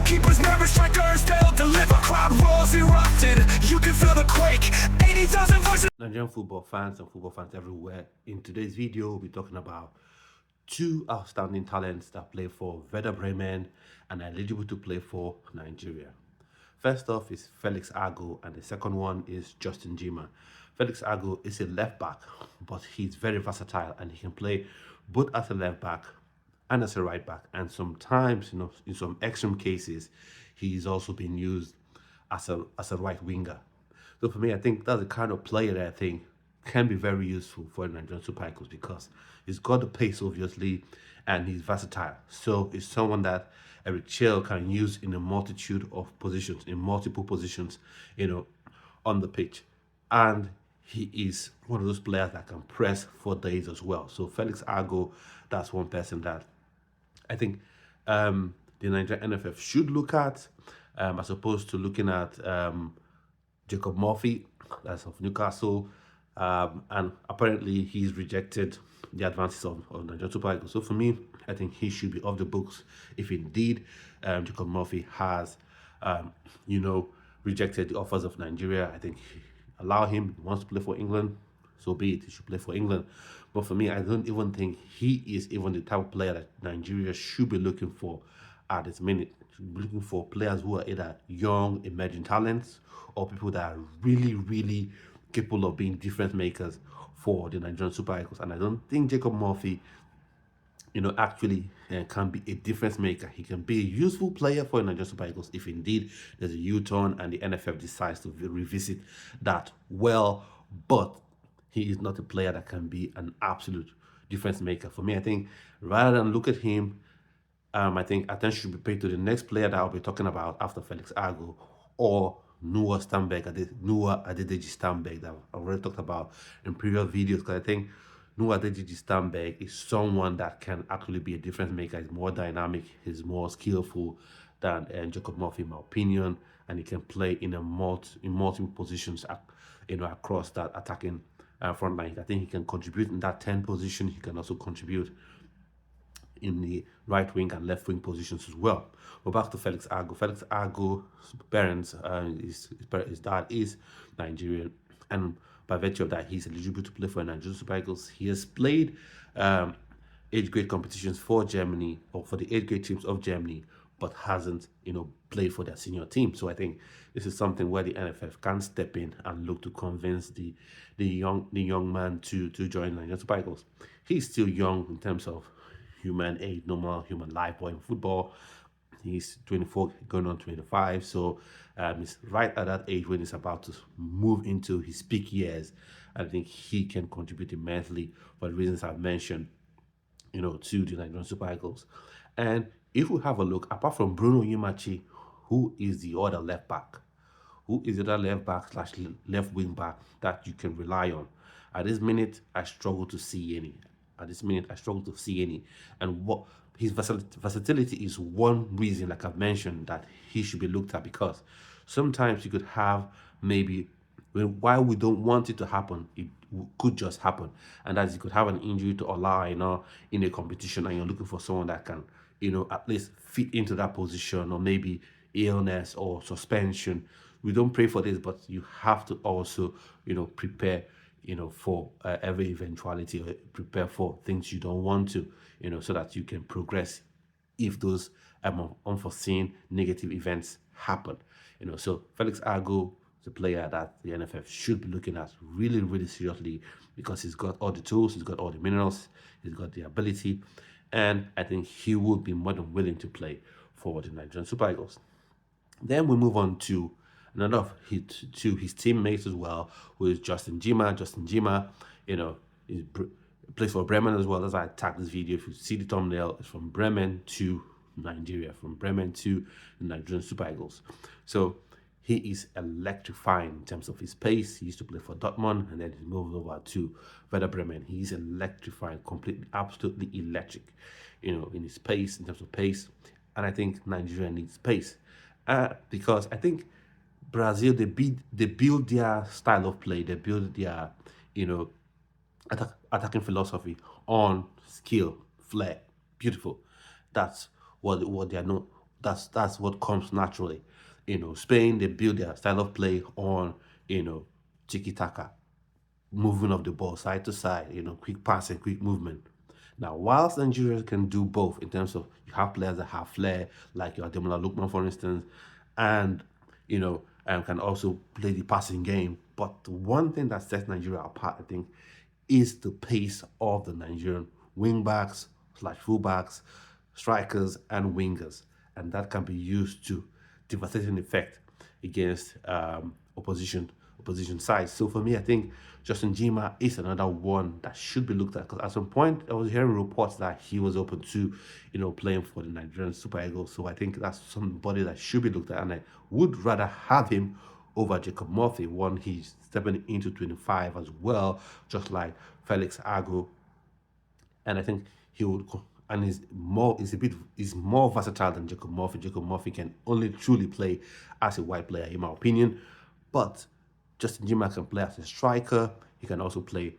Keepers nervous, strikers, they'll deliver. Crowd roars erupted, you can feel the quake. 80,000 voices. Nigerian football fans and football fans everywhere. In today's video, we'll be talking about two outstanding talents that play for Werder Bremen and are eligible to play for Nigeria. First off is Felix Agu, and the second one is Njinmah. Felix Agu is a left back, but he's very versatile and he can play both as a left back and as a right back. And sometimes, in some extreme cases, he's also been used as a right winger. So for me, I think that's the kind of player that I think can be very useful for Nigerian Super Eagles because he's got the pace, obviously, and he's versatile. So it's someone that Eric Chelle can use in a multitude of positions, in multiple positions, on the pitch. And he is one of those players that can press for days as well. So Felix Agu, that's one person that I think the Nigerian NFF should look at, as opposed to looking at Jacob Murphy, that's of Newcastle, and apparently he's rejected the advances of Nigerian Super Eagles. So for me, I think he should be off the books if indeed Jacob Murphy has, rejected the offers of Nigeria. I think allow him, he wants to play for England, so be it, he should play for England. But for me, I don't even think he is even the type of player that Nigeria should be looking for at this minute. Should be looking for players who are either young, emerging talents or people that are really, really capable of being difference makers for the Nigerian Super Eagles. And I don't think Jacob Murphy, actually can be a difference maker. He can be a useful player for the Nigerian Super Eagles if indeed there's a U-turn and the NFF decides to revisit that well. But he is not a player that can be an absolute difference maker. For me, I think rather than look at him, I think attention should be paid to the next player that I'll be talking about after Felix Agu, or Noah Adedeji Stamberg, that I've already talked about in previous videos, because I think Noah Adedeji Stamberg is someone that can actually be a difference maker. He's more dynamic, he's more skillful than Jacob Murphy, in my opinion, and he can play in multiple positions, across that attacking front line. I think he can contribute in that 10 position. He can also contribute in the right wing and left wing positions as well. But back to Felix Agu. Felix Agu's parents, his dad is Nigerian, and by virtue of that, he's eligible to play for Nigerian Super Eagles. He has played age grade competitions for Germany, or for the age grade teams of Germany, but hasn't, played for their senior team. So I think this is something where the NFF can step in and look to convince the young man to join Nigerian Super Eagles. He's still young in terms of human age, normal human life, but in football, he's 24 going on 25. So he's right at that age when he's about to move into his peak years. I think he can contribute immensely for the reasons I've mentioned, to the Nigerian Super Eagles. And if we have a look, apart from Bruno Yimachi, who is the other left back? Who is the other left back / left wing back that you can rely on? At this minute, I struggle to see any. And what his versatility is one reason, like I've mentioned, that he should be looked at, because sometimes you could have maybe, while we don't want it to happen, it could just happen. And as you could have an injury to Ola Aina in a competition, and you're looking for someone that can, at least fit into that position, or maybe illness or suspension. We don't pray for this, but you have to also, prepare, for every eventuality, or prepare for things you don't want to, so that you can progress if those unforeseen negative events happen. So Felix Agu is a player that the NFF should be looking at really, really seriously, because he's got all the tools, he's got all the minerals, he's got the ability, and I think he would be more than willing to play for the Nigerian Super Eagles. Then we move on to another of his teammates as well, who is Njinmah. Njinmah, he plays for Bremen as well. That's why I tagged this video. If you see the thumbnail, it's from Bremen to Nigeria, from Bremen to the Nigerian Super Eagles. So he is electrifying in terms of his pace. He used to play for Dortmund, and then he moved over to Werder Bremen. He's electrifying, completely, absolutely electric, in his pace, in terms of pace. And I think Nigeria needs pace, because I think Brazil, they build their style of play, they build their, attacking philosophy on skill, flair, beautiful. That's what they are known that's what comes naturally. Spain, they build their style of play on tiki taka, moving of the ball side to side, quick passing, quick movement. Now, whilst Nigeria can do both in terms of you have players that have flair, like your Ademola Lookman, for instance, and can also play the passing game. But the one thing that sets Nigeria apart, I think, is the pace of the Nigerian wingbacks slash fullbacks, strikers, and wingers, and that can be used to devastating effect against opposition sides. So for me, I think Njinmah is another one that should be looked at, because at some point I was hearing reports that he was open to, playing for the Nigerian Super Eagles. So I think that's somebody that should be looked at, and I would rather have him over Jacob Murphy, one he's stepping into 25 as well, just like Felix Agu, and I think he would and is more versatile than Jacob Murphy. Jacob Murphy can only truly play as a wide player, in my opinion, but Justin Njinmah can play as a striker. He can also play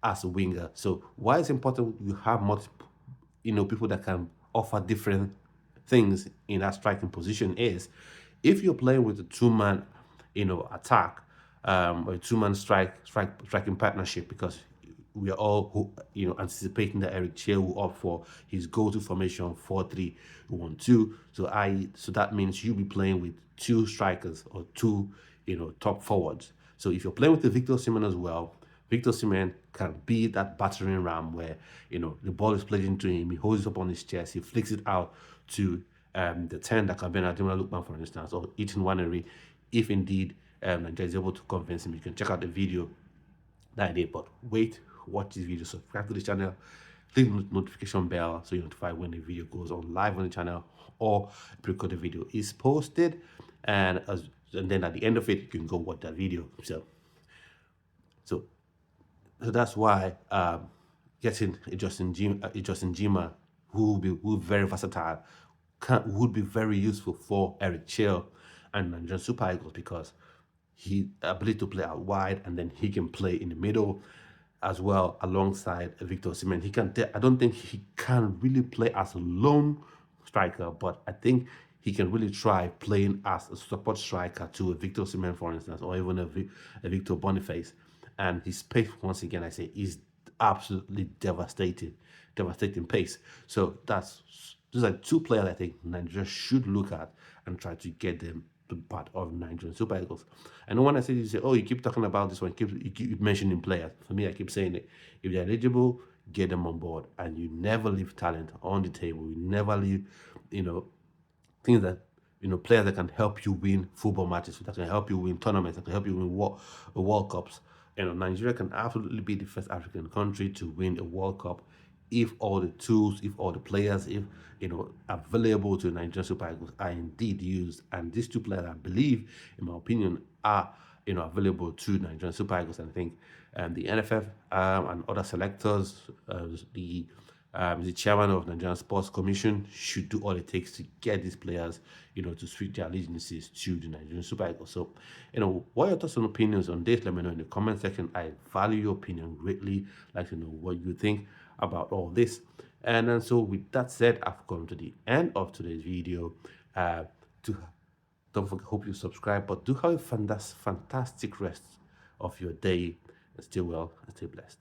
as a winger. So why it's important you have multiple, people that can offer different things in that striking position is if you're playing with a two-man, attack, or a two-man striking partnership, because we are all, anticipating that Eric Chelle will opt for his go-to formation 4-3-1-2. So that means you'll be playing with two strikers or two, top forwards. So if you're playing with the Victor Osimhen as well, Victor Osimhen can be that battering ram where, the ball is played into him, he holds it up on his chest, he flicks it out to the 10 that can be an Ademola Lookman, for instance, or Ethan Nwaneri, if indeed Nigeria is able to convince him. You can check out the video that I did, but watch this video, subscribe to the channel, click the notification bell so you're notified when the video goes on live on the channel or pre-recorded video is posted, and then at the end of it you can go watch that video. So that's why getting a Justin Njinmah, who will be very versatile, would be very useful for Eric Chelle and Nigerian Super Eagles, because he ability to play out wide, and then he can play in the middle as well alongside Victor Osimhen. I don't think he can really play as a lone striker, but I think he can really try playing as a support striker to a Victor Osimhen, for instance, or even a Victor Boniface. And his pace, once again, I say, is absolutely devastating pace. So those are two players I think Nigeria should look at and try to get them to part of Nigerian Super Eagles. And when I say you say, oh, you keep talking about this one, you keep mentioning players. For me, I keep saying it. If they're eligible, get them on board, and you never leave talent on the table. You never leave, things that, players that can help you win football matches, that can help you win tournaments, that can help you win World Cups. Nigeria can absolutely be the first African country to win a World Cup if all the tools, if all the players, if available to Nigerian Super Eagles are indeed used. And these two players, I believe, in my opinion, are available to Nigerian Super Eagles. And I think the NFF and other selectors, the chairman of Nigerian Sports Commission, should do all it takes to get these players, to switch their allegiances to the Nigerian Super Eagles. So, what are your thoughts and opinions on this? Let me know in the comment section. I value your opinion greatly. I'd like to know what you think about all this. And so with that said, I've come to the end of today's video. Don't forget, hope you subscribe, but do have a fantastic rest of your day, and stay well and stay blessed.